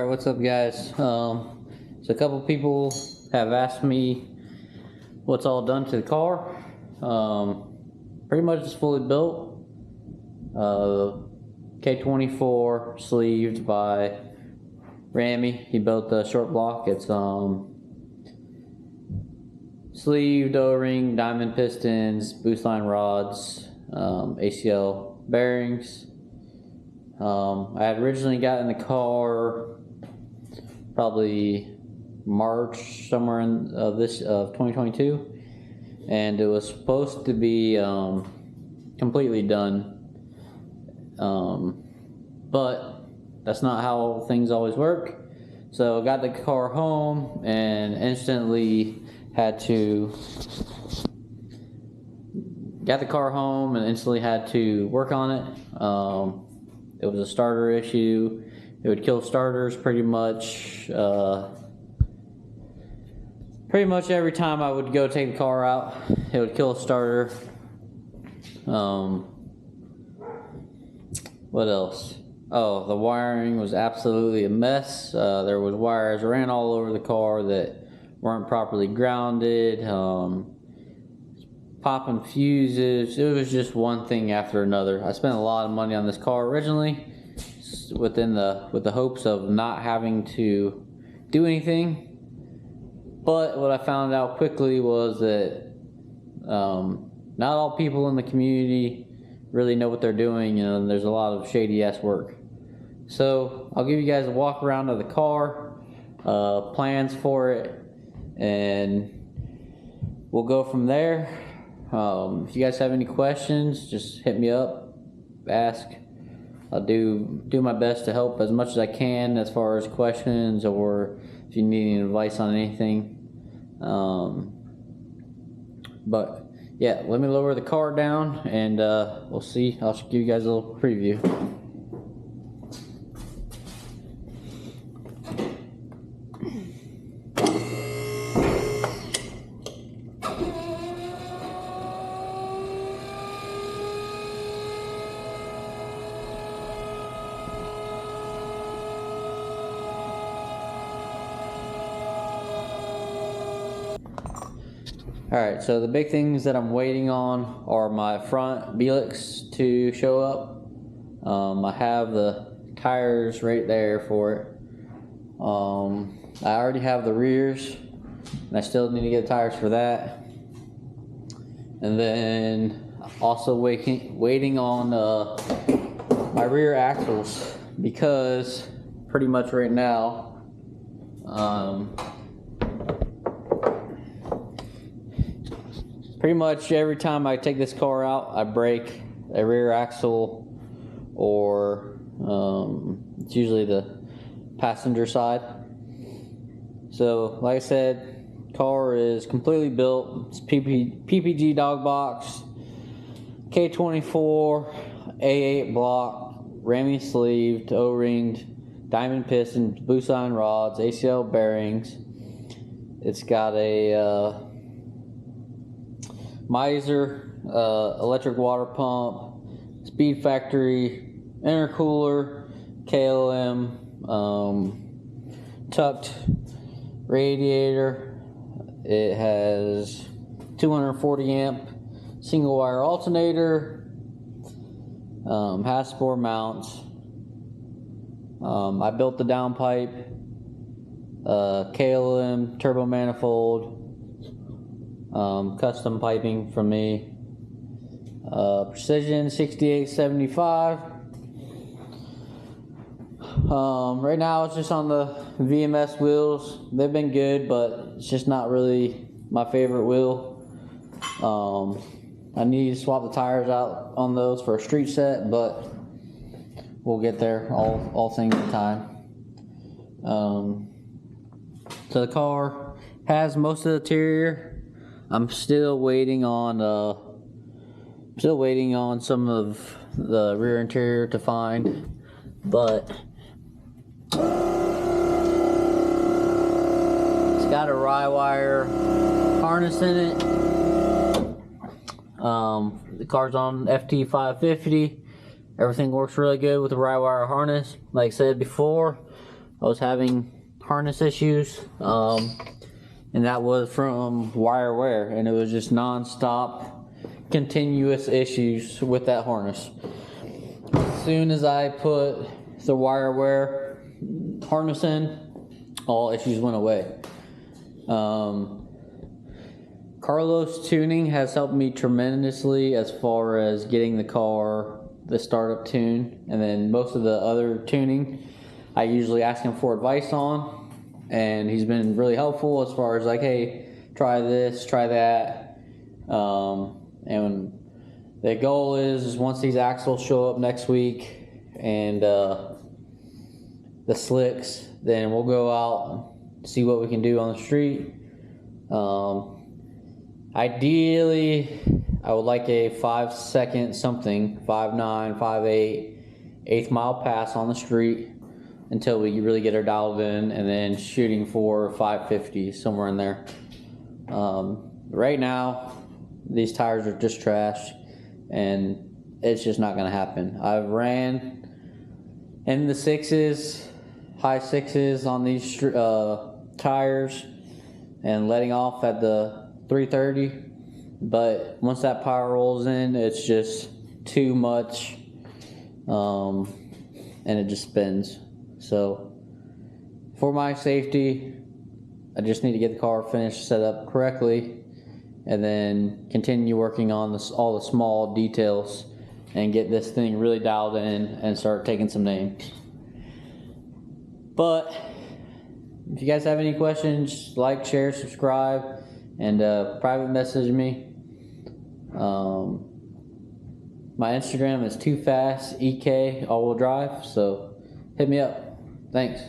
Alright, what's up guys? So a couple people have asked me what's all done to the car. Pretty much it's fully built. K24 sleeved by Rammy. He built the short block. It's sleeved, O-ring, diamond pistons, boost line rods, ACL bearings. I had originally gotten the car probably March somewhere in of 2022, and it was supposed to be completely done, but that's not how things always work. So I got the car home and instantly had to work on it. It was a starter issue. It would kill starters pretty much every time I would go take the car out. It would kill a starter. What else? Oh, the wiring was absolutely a mess. There was wires ran all over the car that weren't properly grounded. Popping fuses. It was just one thing after another. I spent a lot of money on this car originally, with the hopes of not having to do anything. But what I found out quickly was that not all people in the community really know what they're doing, and there's a lot of shady ass work. So I'll give you guys a walk around of the car, plans for it, and we'll go from there. If you guys have any questions, just hit me up, ask. I'll do my best to help as much as I can as far as questions, or if you need any advice on anything. But yeah, let me lower the car down and we'll see. I'll give you guys a little preview. Alright, so the big things that I'm waiting on are my front Belix to show up. I have the tires right there for it. I already have the rears, and I still need to get tires for that. And then also waiting on my rear axles, because pretty much right now, pretty much every time I take this car out, I break a rear axle, or it's usually the passenger side. So, like I said, car is completely built. It's PPG dog box, K24, A8 block, Rammy sleeved, O-ringed, diamond pistons, boost line rods, ACL bearings. It's got a Miser electric water pump, speed factory, intercooler, KLM, tucked radiator. It has 240 amp single wire alternator, has 4 mounts. I built the downpipe, KLM turbo manifold, custom piping from me, Precision 6875. Right now it's just on the VMS wheels. They've been good, but it's just not really my favorite wheel. I need to swap the tires out on those for a street set, but we'll get there, all things in time. So the car has most of the interior. I'm still waiting on some of the rear interior to find, but it's got a rye-wire harness in it. The car's on FT 550. Everything works really good with the rye-wire harness. Like I said before, I was having harness issues, and that was from wire wear, and it was just non-stop, continuous issues with that harness. As soon as I put the wire wear harness in, all issues went away. Carlos Tuning has helped me tremendously as far as getting the car the startup tune, and then most of the other tuning I usually ask him for advice on, and he's been really helpful as far as like, hey, try this, try that. And the goal is once these axles show up next week and the slicks, then we'll go out and see what we can do on the street. Ideally, I would like a 5-second something, 5.9, 5.8, eighth mile pass on the street until we really get her dialed in, and then shooting for 550, somewhere in there. Right now, these tires are just trash, and it's just not gonna happen. I've ran in the sixes, high sixes on these tires, and letting off at the 330, but once that power rolls in, it's just too much, and it just spins. So for my safety, I just need to get the car finished, set up correctly, and then continue working on all the small details and get this thing really dialed in and start taking some names. But if you guys have any questions, like, share, subscribe, and private message me. My Instagram is toofastek all-wheel drive, so hit me up. Thanks.